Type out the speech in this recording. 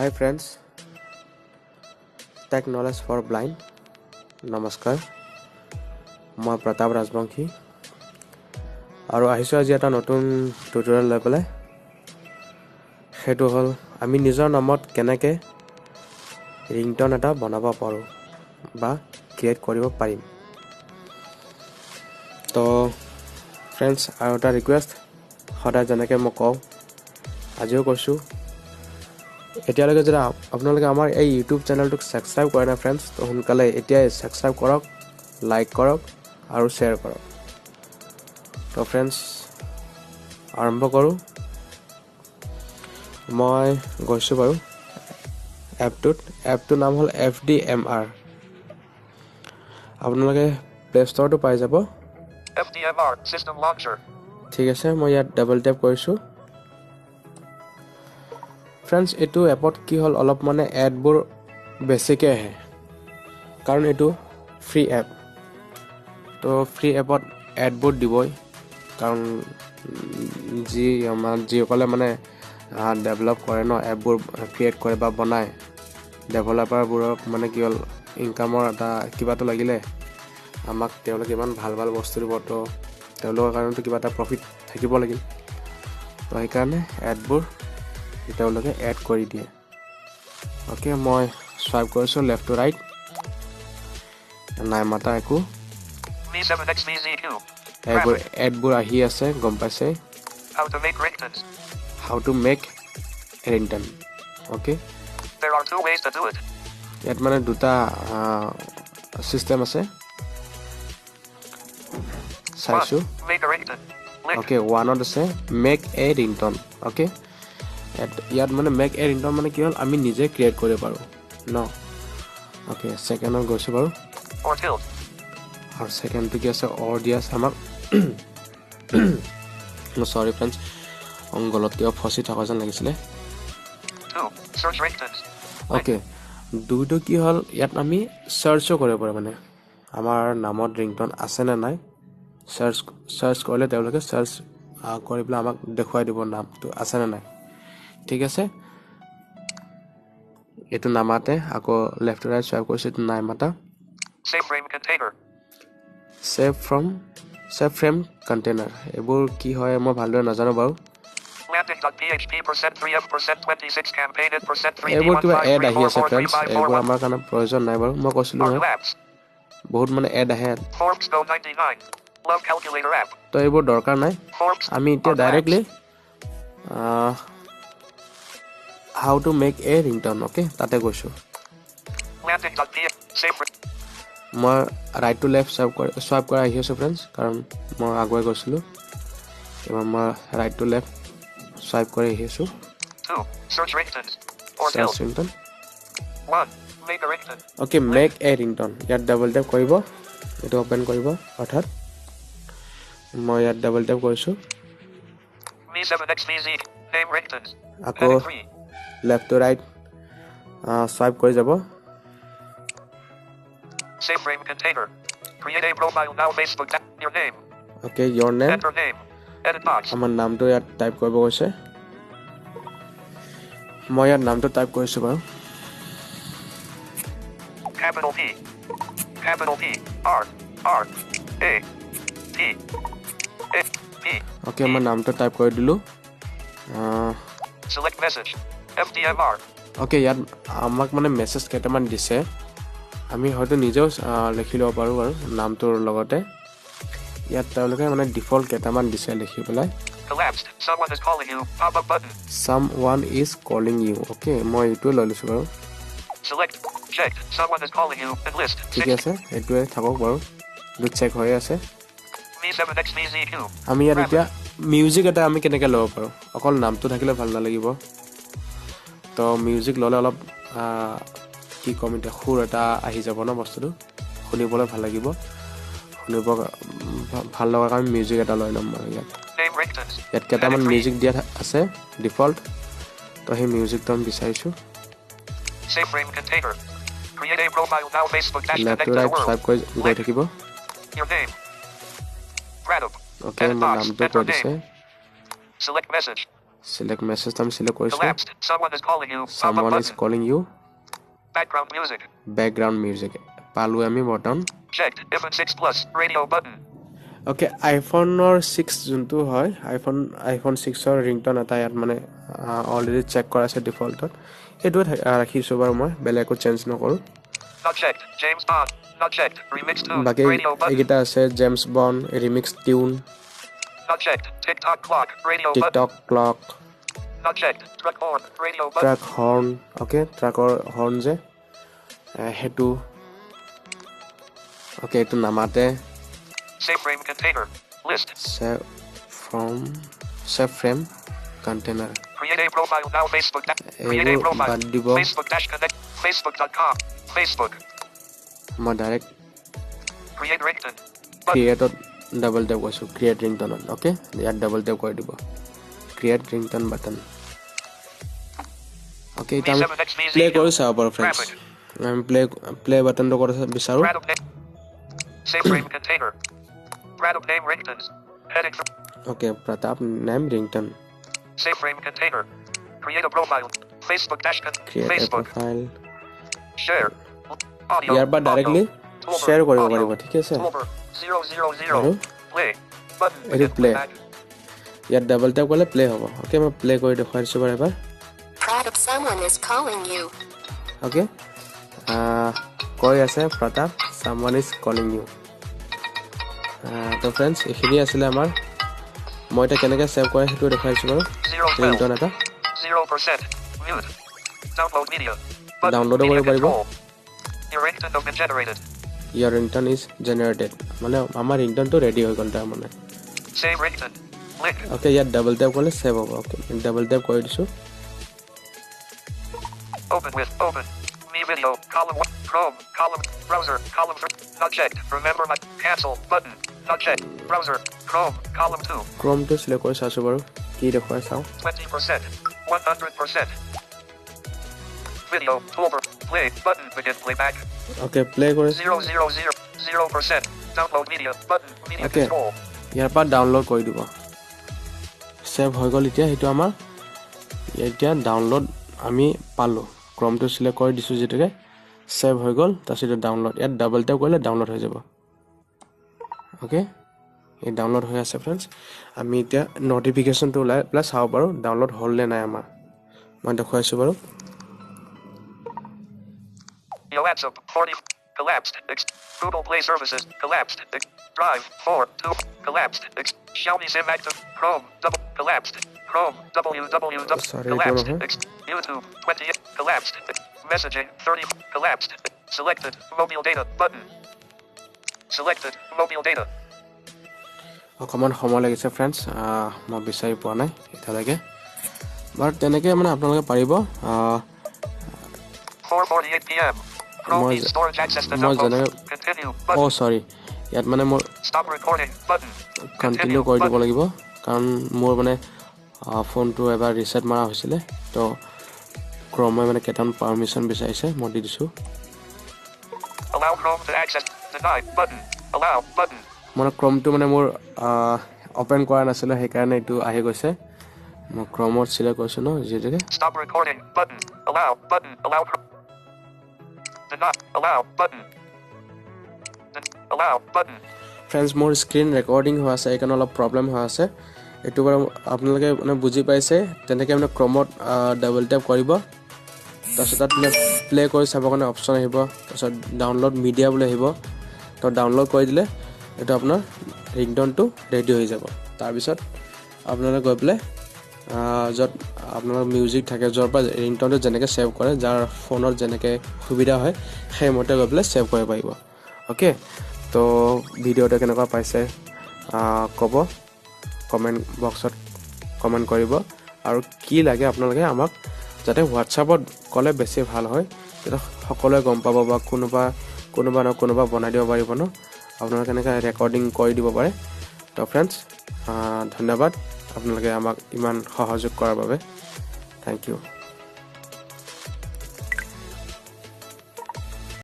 Hi friends, Tech Knowledge for Blind. নমস্কাৰ মই প্ৰতাপ ৰাজবংশী আৰু আহিছো আজি এটা নতুন টিউটোৰিয়েল লৈ পেলাই হেতু হল আমি নিজৰ নামত কেনেকৈ ringtone এটা বনাব পাৰো বা ক্ৰিয়েট কৰিব পাৰিম তো फ्रेंड्स আৰু এটা ৰিকুৱেষ্ট সদায় যেনেকৈ মই কওঁ আজিও কৈছো এতিয়ালৈকে যদি আপোনালোকে আমাৰ এই ইউটিউব চেনেলটোক সাবস্ক্ৰাইব কৰা নাই फ्रेंड्स তো সোনকালে এতিয়াই সাবস্ক্ৰাইব কৰক লাইক কৰক আৰু শেয়াৰ কৰক তো फ्रेंड्स আৰম্ভ কৰো মই গৈছো বাৰু এপটোৰ নাম হল FDMR আপোনালোকে প্লে ষ্টৰটো পাই যাব FDMR system launcher ঠিক আছে মই ইয়াত ডাবল ট্যাপ কৰিছো फ्रेंड्स এটো এপত কি হল অলপ মানে এডবোৰ বেছিকে আহে কাৰণ এটো ফ্ৰী এপ তো ফ্ৰী এপত এডবোৰ দিবই কাৰণ যিসকলে মানে ডেভেলপ কৰে ন এপবোৰ ক্ৰিয়েট কৰে বা বনায় ডেভেলপাৰবোৰক মানে কি হল ইনকামৰ এটা কিবাটো লাগিলে আমাক তেওঁলোকে ইমান ভাল বস্তু দিব তো তেওঁলোকৰ কাৰণেতো কিবা এটা প্ৰফিট থাকিব লাগিব তো সেইকাৰণে এডবোৰ তেওঁলোকে এড কৰি দিয়ে ওকে মই স্ৱাইপ কৰিছো লেফট টু ৰাইট নাই মাতা একো V7XVZ2 এডবোৰ আহি আছে গম পাইছে how to make ringtone okay there are two ways to do it ইয়াত মানে দুটা সিস্টেম আছে চাইছো make a ringtone okay one ত আছে make a ringtone okay ইয়াত মানে make a ringtone মানে কি হল আমি নিজে ক্ৰিয়েট কৰিব পাৰো ন okay সেকেন্ডত গৈছো বাৰু or tilt और सेकंड तो কি আছে और দিয়া আছে আমাক নো সরি फ्रेंड्स গলতকে ফসি থাকা যেন লাগিছিলে search ringtones ওকে দুটো কি হল ইয়াত আমি সার্চও কৰিব পাৰো মানে আমাৰ নামত ringtone আছে না নাই সাৰ্চ কৰিলে তেওঁলোকে সাৰ্চ কৰিবলে আমাক দেখুৱাই দিব নামটো আছে না নাই ঠিক আছে এটো নামাতে আকৌ লেফট টু ৰাইট স্ৱাইপ কৰিছে নাই মাতা save frame container save frame container এবোৰ কি হয় মই ভালদৰে নাজানো বাৰু landing.php%3f%26 campaign %3 এবোৰ কিবা এড আহি আছে फ्रेंड्स এবোৰ আমাৰ কাৰণে প্ৰয়োজন নাই বাৰু মই কৈছিলো বহুত মানে এড আহে Forbes Go 99 love calculator app তো এবোৰ দৰকাৰ নাই আমি এতিয়া directly how to make a ringtone okay তাতে গৈছো landing.php save মই ৰাইট টু লেফট স্ৱাইপ কৰা আহি আছে फ्रेंड्स কাৰণ মই আগুৱাই গৈছিলো এবাৰ মই ৰাইট টু লেফট স্ৱাইপ কৰি আহি আছো 2 search ringtones or search tilt ringtone 1 make a ringtone okay make a ringtone ইয়াত ডাবল ট্যাপ কৰিব এটো ওপেন কৰিব অৰ্থাৎ মই ইয়াত ডাবল ট্যাপ কৰিছো V7XVZ name ringtones আকৌ লেফট টু ৰাইট স্ৱাইপ কৰি যাব save frame container create a profile now Facebook your name okay your name enter name edit box আমাৰ নামটো ইয়াত টাইপ কৰিব কৈছে মই ইয়াত নামটো টাইপ কৰিছো বাৰু capital P R A T A P okay মই নামটো টাইপ কৰি দিলো select message FDMR okay ইয়াত আমাক মানে মেছেজ কেইটামান দিছে আমি হয়তো নিজেও লিখি লব পাৰো বাৰু নামটোৰ লগতে ইয়াত তেওঁলোকে মানে ডিফল্ট কেইটামান দিছে লিখি পেলাই collapsed someone is calling you pop up button someone is calling you okay মই ইটো লৈ লৈছো বাৰু select checked someone is calling you and list ঠিক আছে এটোৱে থাকক বাৰু দু চেক হৈ আছে V7XVZ2 আমি ইয়াত এতিয়া মিউজিক এটা আমি কেনেকৈ লব পাৰো অকল নামটো থাকিলে ভাল নালাগিব তো মিউজিক ললে অলপ কি কমিতে খুৰ এটা আহি যাব না বস্তুটো শুনিবলৈ ভাল লাগিব শুনিব ভাল লগা কাৰণ মিউজিক এটা লৈ লম ইয়াত ইয়াত কেইটামান মিউজিক দিয়া আছে ডিফল্ট তো সেই মিউজিকটো আমি বিচাৰিছো save frame container create a profile now Facebook left to right swipe কৰি গৈ থাকিব your name Pradip okay মোৰ নামটো কৈ দিছে select message select message tam select কৰিছো Collapsed. Someone is calling you. Pop-up someone is button. calling you Background music. background music পালো আমি বৰ্তমান Checked. iPhone 6 Plus. Radio button. Okay, iPhone or 6 যোনটো হয় iPhone 6 ৰ ringtone এটা ইয়াত মানে অলৰেডি চেক কৰা আছে ডিফল্টত এটো ৰাখিছো বাৰু মই বেলেগো চেঞ্জ নকৰো Not checked. James Bond. Not checked. Remix tune. বাকি Radio button. এইটা আছে James bond remix tune Not checked. TikTok clock. Radio button. TikTok clock Not checked. Truck horn. Radio button. Truck horn okay ট্ৰাকৰ horn যে হেতু okay এটো নামাতে Save frame container. List. save frame container Create a profile now. Facebook. Create a এইটো profile. বাদ দিব Facebook dash connect. Facebook.com. Facebook. মই direct Create ringtone. ক্ৰিয়েটত ডাবল টেপ কৰিছো ক্ৰিয়েট ringtone ওকে ইয়াত ডাবল টেপ কৰি দিব ক্ৰিয়েট ringtone বাটন ওকে এটা প্লে কৰি চাও পাৰো फ्रेंड्स আমি প্লে বাটনটো কৰি বিচাৰো Random name. Save frame container. Random name ringtones. Heading. Okay Pratap name ringtone Save frame container. Create a profile. Facebook dash create a Facebook. profile Share. Audio. ইয়াৰ পৰা directly share কৰিব পাৰিব ঠিক আছে 000. Play. Button. এৰি play ইয়াত double tap কৰিলে play হ'ব okay মই প্লে কৰি দেখুৱাই দিছো বাৰু এবাৰ Pratap, someone is calling you. Okay কৈ আছে Pratap someone is calling you তো फ्रेंड्स এখিনি আছিল আমাৰ মই এটা কেনেকৈ সেভ কৰে হেতু দেখাইছো বাৰু ringtone এটা 0%. Mute. Download media. Button. Download Media কৰিব পাৰিব control. Your ringtone has been generated. your ringtone is generated মানে আমাৰ ringtone টো ৰেডি হৈ গল তাৰ মানে Save ringtone. Link. ওকে ইয়াত ডাবল টেপ কৰিলে সেভ হ'ব ওকে ডাবল টেপ কৰি দিছো Open with. Open. Me video. Column 1. Chrome. Column. Browser. Column 3. Not checked. Remember my. Cancel. Button. Not checked. Browser. Chrome. Column 2. Chrome to select কৰি চাইছো বাৰু কি দেখুৱাই চাও 20%. 100%. Video. Toolbar. Play. Button. Begin playback. Okay play কৰি 0%. Download media. Button. Media Okay. control. ইয়াৰ পৰা download কৰি দিব সেভ হৈ গল এতিয়া হেতু আমাৰ এতিয়া ডাউনলোড আমি পালো Chrome টো সিলেক্ট কৰি দিছো যেতিকে সেভ হৈ গল তাৰপিছত ডাউনলোড ইয়াত ডাবল টেপ কৰিলে ডাউনলোড হৈ যাব ওকে এই ডাউনলোড হৈ আছে फ्रेंड्स আমি এতিয়া নোটিফিকেশন টো ওলাই প্লাস চাও পাৰো ডাউনলোড হল নে নাই আমাৰ মই দেখুৱাইছো বাৰু Yo WhatsApp 40 collapsed. Google Play services collapsed. Drive 4 2 collapsed. Xiaomi SIM active. Chrome double collapsed. Chrome www Sorry, collapsed. don't YouTube 20 collapsed. Messaging 30 collapsed. Selected mobile data button. Selected mobile data. অকমান সময় লাগিছে friends মই বিচাৰি পোৱা নাই এতিয়ালৈকে বাট তেনেকৈ মানে আপোনালোকে পাৰিব 4:48 p.m. Chrome Moi- needs storage access to moi download. jana- Continue O button. সৰি ইয়াত মানে মোৰ Stop recording button. কন্টিনিউ কৰি দিব লাগিব কাৰণ মোৰ মানে ফোনটো এবাৰ ৰিসেট মাৰা হৈছিল তো ক্ৰমে মানে কেটান পাৰমিশন বিচাৰিছে মই দি দিছো Allow Chrome to access. Deny button. Allow button. মানে ক্ৰমটো মানে মোৰ ওপেন কৰা নাছিল সেইকাৰণে এটো আহি গৈছে মই ক্ৰমত সিলেক্ট কৰিছো ন যেতিকে Stop recording button. Allow button. Allow. Deny. Allow button. Allow button. Friends মোৰ স্ক্ৰীন ৰেকৰ্ডিং হৈ আছে এইকাৰণে অলপ প্ৰবলেম হৈ আছে এটো বাৰু আপোনালোকে মানে বুজি পাইছে তেনেকৈ মানে ক্ৰমত ডাবল টেপ কৰিব তাৰপিছত তাত প্লে কৰি চাব কাৰণে অপচন আহিব তাৰপিছত ডাউনলোড মিডিয়া বুলি আহিব তো ডাউনলোড কৰি দিলে এটা আপোনাৰ ringtone টো ৰেডি হৈ যাব তাৰপিছত আপোনালোকে গৈ প্লে যত আপোনাৰ মিউজিক থাকে যৰ পৰা ringtone টো যেনেকৈ সেভ কৰে যাৰ ফোনত যেনেকৈ সুবিধা হয় সেই মতে গৈ প্লে সেভ কৰিব পাৰিব ওকে তো ভিডিওটো কেনেকুৱা পাইছে ক'ব কমেন্ট বক্সত কমেন্ট কৰিব আৰু কি লাগে আপোনালোকে আমাক যাতে হোৱাটছআপত ক'লে বেছি ভাল হয় তেতিয়া সকলোৱে গম পাব বা কোনোবা বনাই দিব পাৰিব ন আপোনালোকে এনেকৈ ৰেকৰ্ডিং কৰি দিব পাৰে তো फ्रेंड्स ধন্যবাদ আপোনালোকে আমাক ইমান সহযোগ কৰাৰ বাবে থ্যাংক ইউ